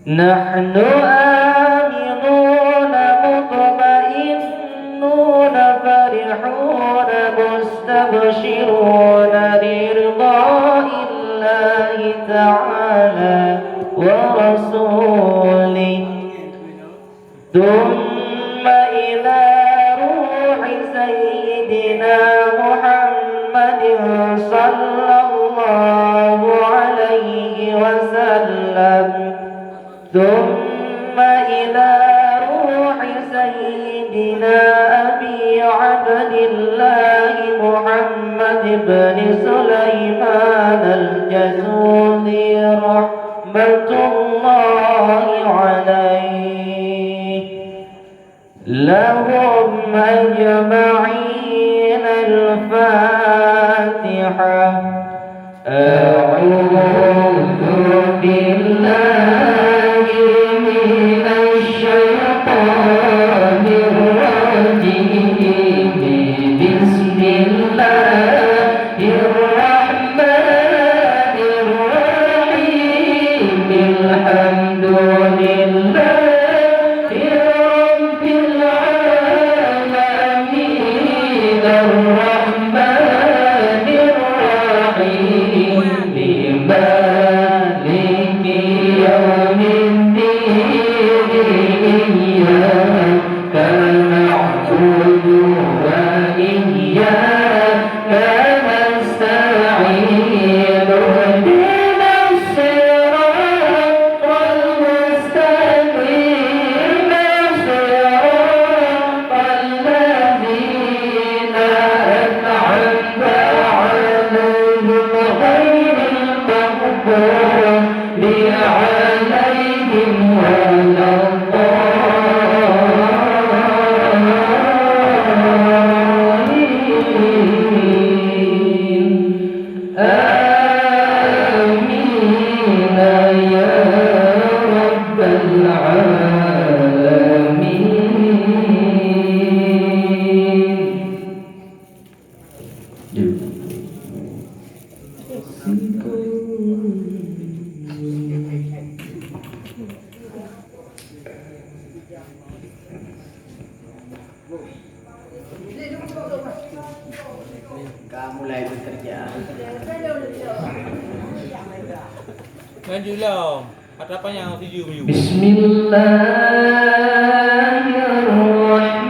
نحن آمنون مطمئنون فرحون مستبشرون برضاء الله تعالى ورسوله ثم إلى روح سيدنا محمد صلى الله عليه وسلم ثم إلى روح سيدنا أبي عبد الله محمد بن سليمان الجزولي رحمة الله عليه لهم أجمعين الفاتحة. أعوذ بالله من الشيطان الرجيم. بسم الله الرحمن الرحيم. الحمد Mulai bekerja. Lanjutlah. Ada apa yang video view? Bismillahirrahmanirrahim.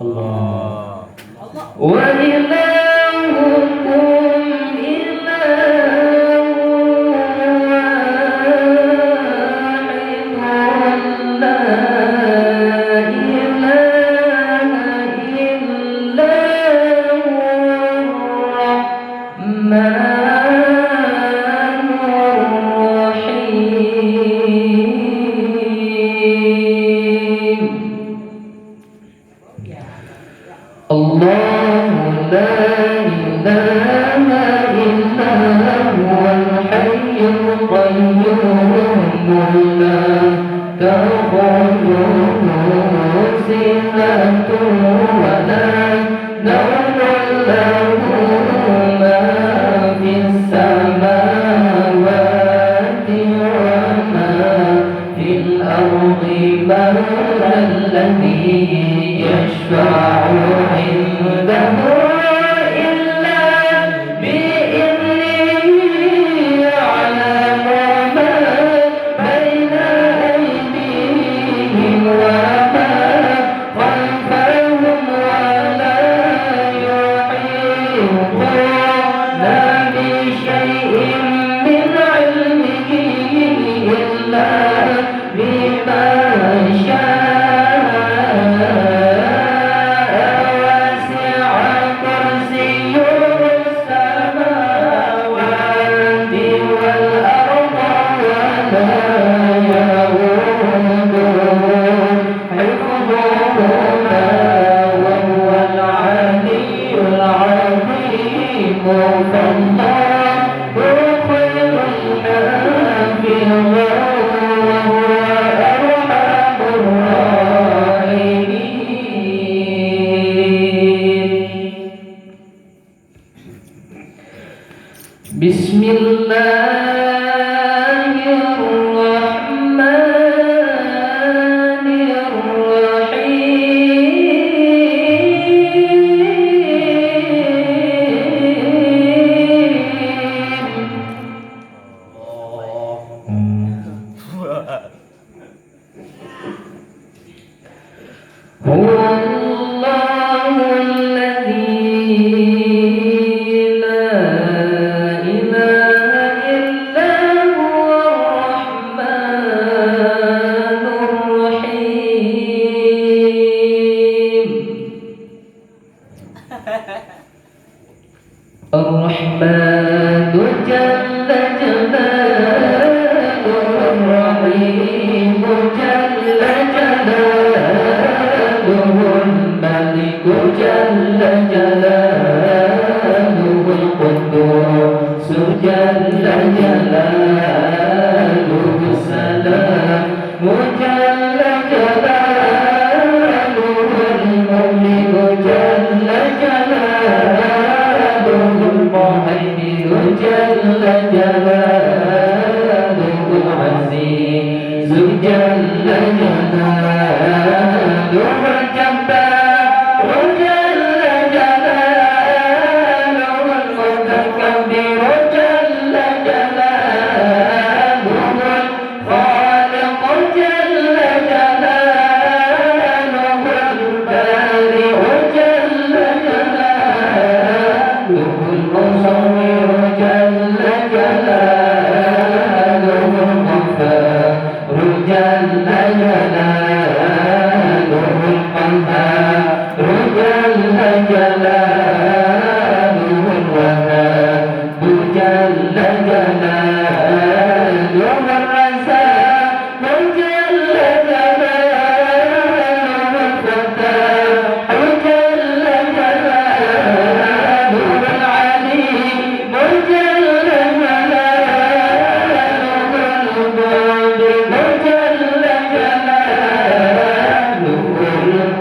Allah. Wa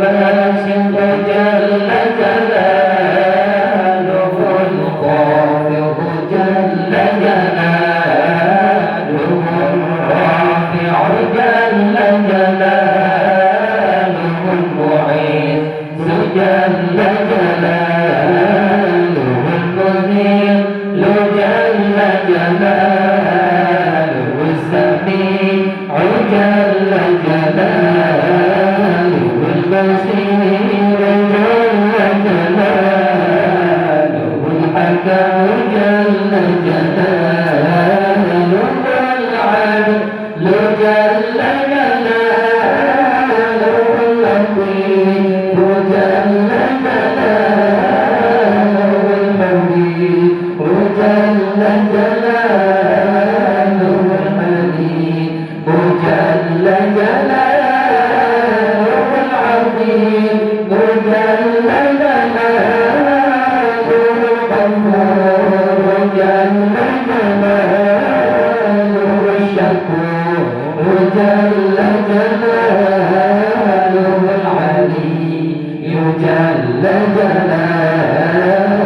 الباسط جل جلاله الخافض جل جلاله الرافع جل جلاله المعز جل جلاله المذل جل جلاله السميع جل جلاله البصير جل جلاله الحكم جل جلاله العدل جل جلاله اللطيف جل جلاله المبين جل جلاله الحليم جل جلاله العظيم جل جلاله الغفور جل جلاله الشكور جل جلاله العلي جل جلاله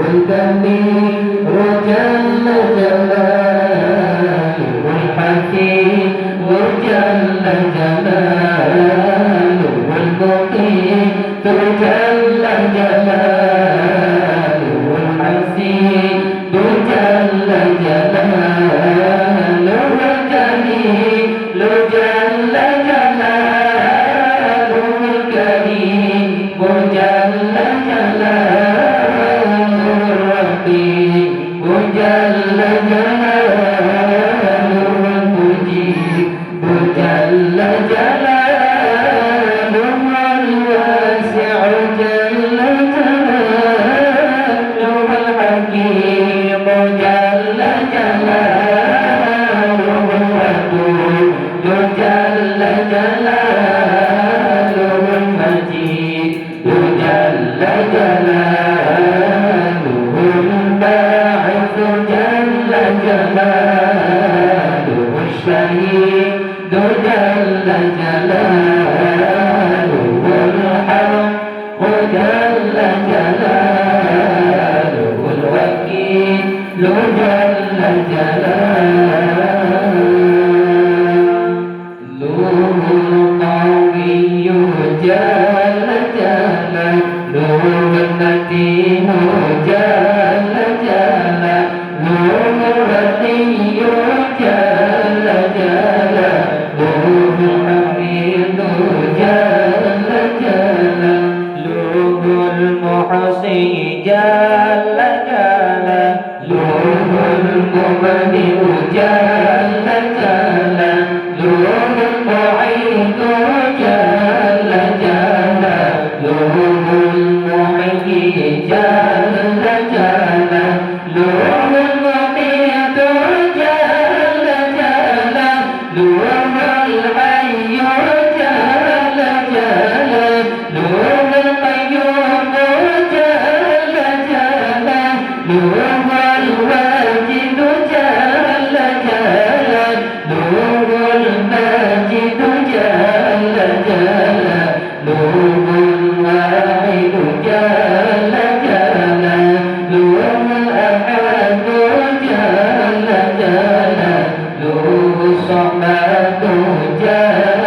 الكبير جل جلاله الحكيم جل جلاله المقيم جل جلاله الحسين جل جلاله الجليل جل جلاله الكريم جل جلاله الرقيب جل جلاله المجيب جل جلاله الواسع جل جلاله الحكيم جل جلاله الودود جل جلاله المجيد جل جلاله الباعث جل جلاله الشهيد جل جلاله الحق جل جلاله الوكيل جل جلاله القوي جل جلاله المتين جل جلاله الغني جل جلاله الحميد جل جلاله المحصي جل جلاله المبدئ جل جلاله المعيد جل جلاله المحيي جل جلاله المميت جل جلاله الحي جل جلاله القيوم جل جلاله الواجد جل جلاله الماجد جل جلاله الواحد جل جلاله الأحد جل جلاله الصمد جل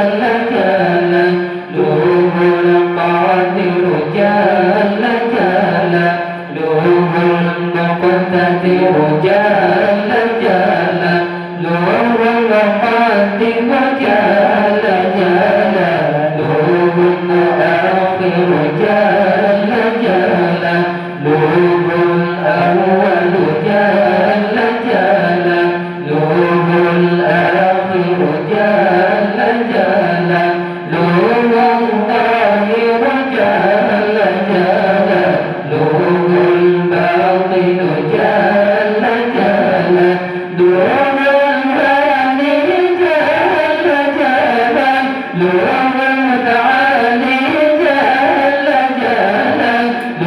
جلاله القادر جل جلاله المقتدر جل جلاله المقدم جل جلاله المؤخر جل جلاله الأول جل جلاله الآخر جل جلاله الظاهر جل جلاله الباطن جل جلاله الهادي جل جلاله المتعالي جل جلاله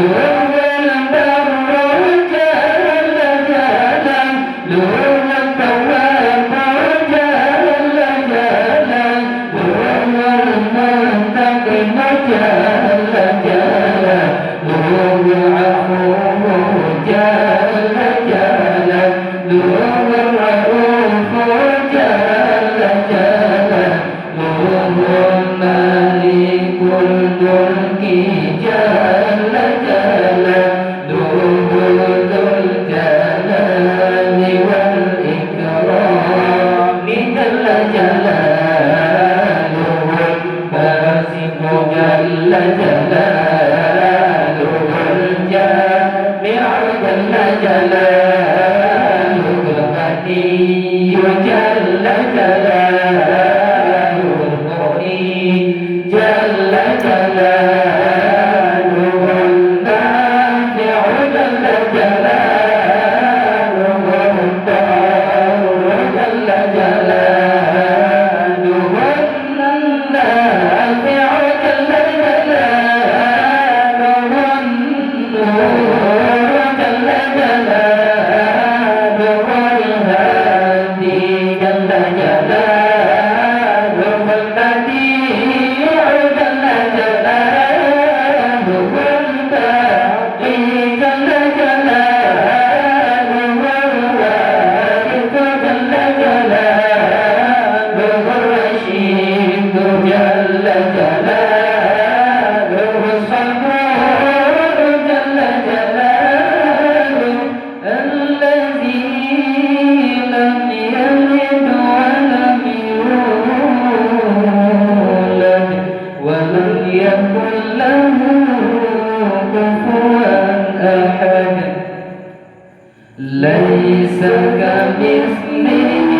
ليس كمثله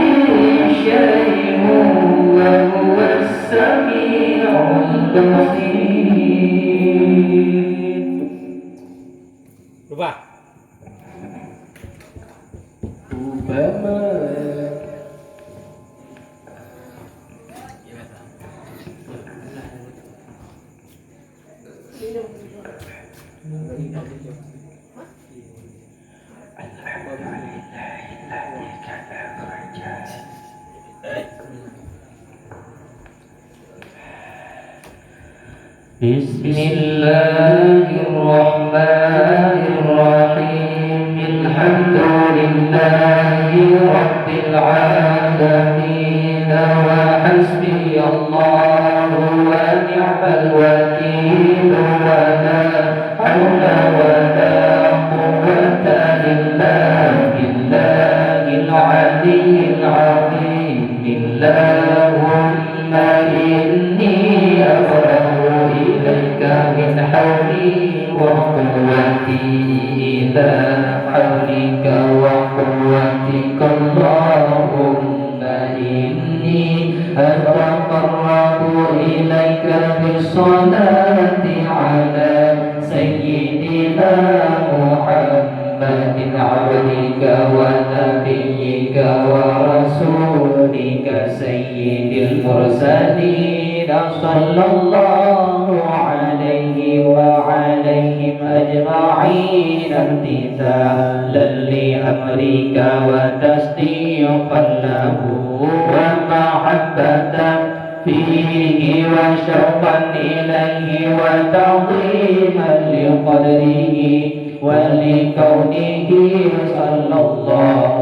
شيء وهو السميع البصير. Rubah. بسم الله الرحمن الرحيم. الحمد لله رب العالمين وحسبي الله ونعم الوكيل ولا حول ولا قوة إلا بالله العلي العظيم. اللهم إني أبرأ إليك من حولي وقوتي إلى حولك وقوتك. اللهم إني أتقرب إليك بالصلاة على سيدنا محمد عبدك ونبيك ورسولك سيد المرسلين صلى الله عليه وعليهم أجمعين امتثالا لأمرك وتصديقا له ومحبة فيه وشوقا إليه وتعظيما لقدره ولكونه صلى الله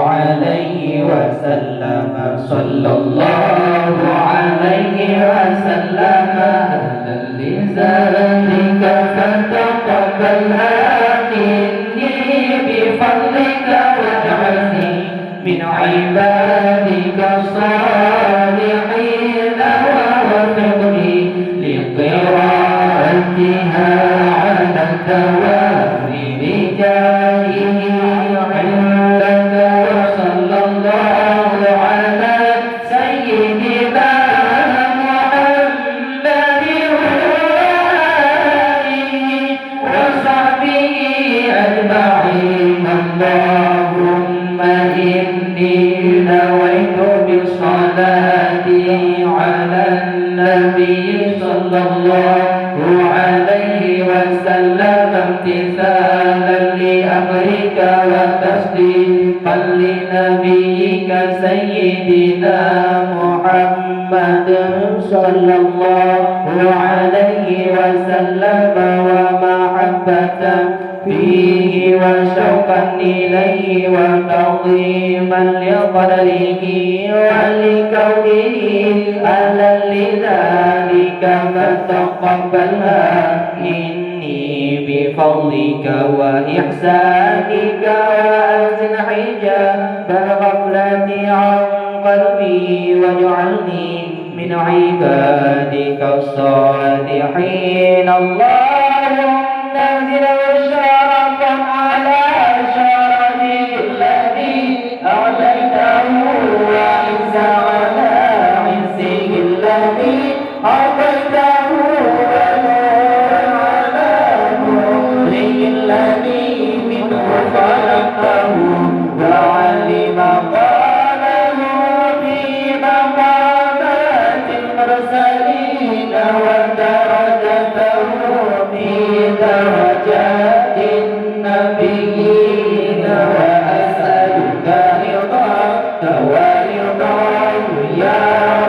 عليه وسلم. صلى الله عليه وسلم أهلا لذلك فتقبلها مني بفضلك واجعلني من عبادك الصالحين ووفقني لقراءتها على الدوام بجاهه عندك. وصلى الله على سيدنا محمد وآله وصحبه أجمعين. اللهم إني نويت بالصلاة على النبي صلى الله عليه وسلم امتثالا لأمرك وتصديقا لنبيك سيدنا محمد صلى الله عليه فيه وشوقا إليه وتعظيما لقدره ولكونه أهلا لذلك فتقبلها إني بفضلك وإحسانك وأزل حجاب الغفلة عن قلبي واجعلني من عبادك الصالحين. اللهم نزل شرفا على شرفه الذي أعطيته وعز على عزه الذي أعطيته ونور على نوره الذي منه خلقته وعلم قاله في مقامات المرسلين ودرجته في درجات النبيين وأسألك رضاك ورضاه يا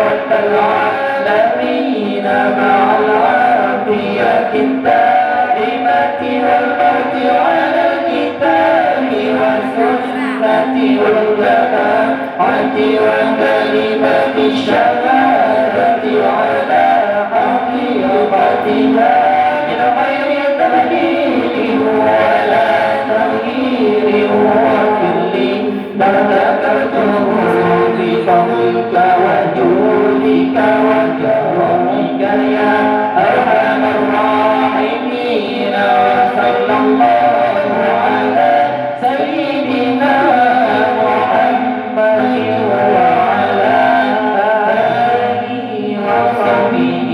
رب العالمين مع العافية الدائمة والموت على الكتاب والسنة والجماعة وكلمة الشهادة على حقيقتها من غير تبديل ولا تغيير وكل ما ذكرته بفضلك وجودك وكرمك يا أرحم الراحمين. وصلى الله على سيدنا محمد وعلى آله وصحبه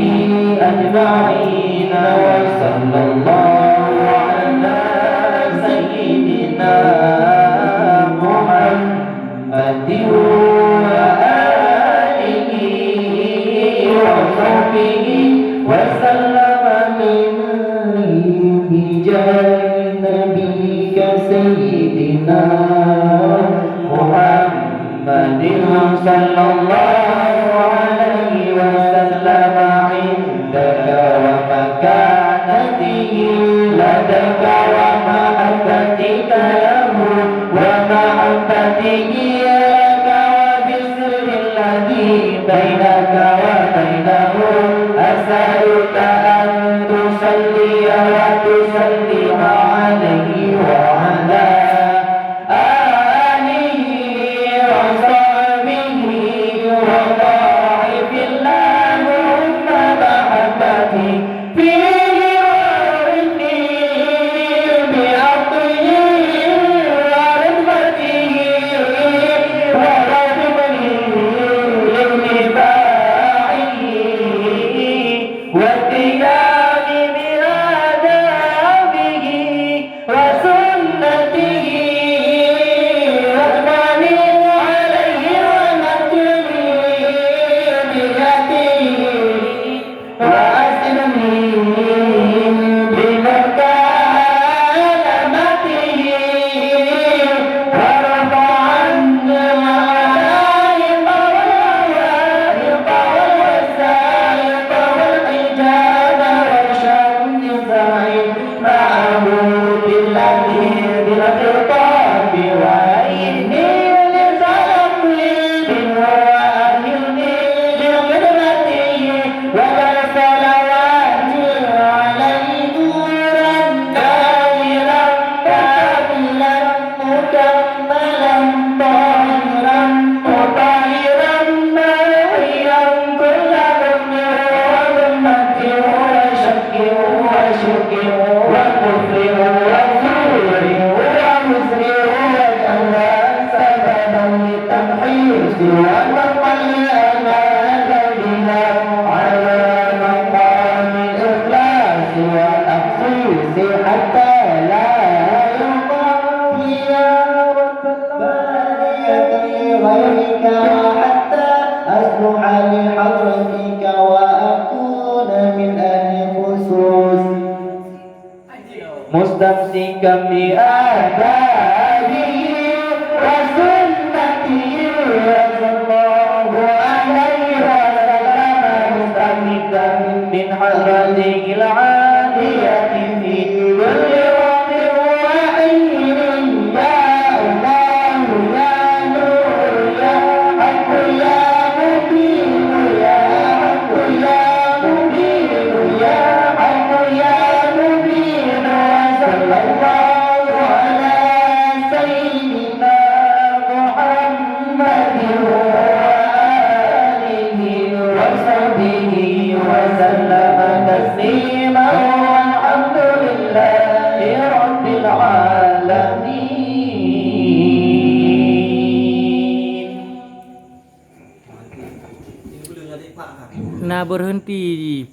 أجمعين. وصلى الله على سيدنا محمد وآله وصحبه وسلم بجاه نبيك سيدنا محمد صلى الله عليه وسلم عندك ومكانته لديك ومحبتك له ومحبته لك وبسر الذي بينك وبينه. أسألك أن تصلي وتسلم عليه وعلى آله وصحبه وضاعف اللهم محبتي فيه وارثني بعطيه ورحمته ورحمني لاتباعه والقيام بآدابه وسنته واجمعني عليه ونجني بيده وأسلمني بمكانته ورفع عنا العائق والوائق والوسائق والحجاب والشمس سعيد معه بالذي بالخطاب وإني لتلقي وأهلني لخدمته وبالصلوات عليه نورا دائرا كاملا مكملا طاهرا مطهرا ماهيا كل ذنب وظلمة وشك وشك وكفر وزور وعسر وجهل سببا للتمحيص وتقل الأمال بنا على مقام الإخلاص والتخصيص حتى لا يقام يا رب العالمين غيرك وحتى أصلح لحضرتك وأكون من أهل خصوص مستمسكا بآدابه وسنته صلى الله عليه وسلم مستمدا من حضرته العالية في كل تسليما والحمد لله رب العالمين. Ini boleh jadi Pak kan? Nah berhenti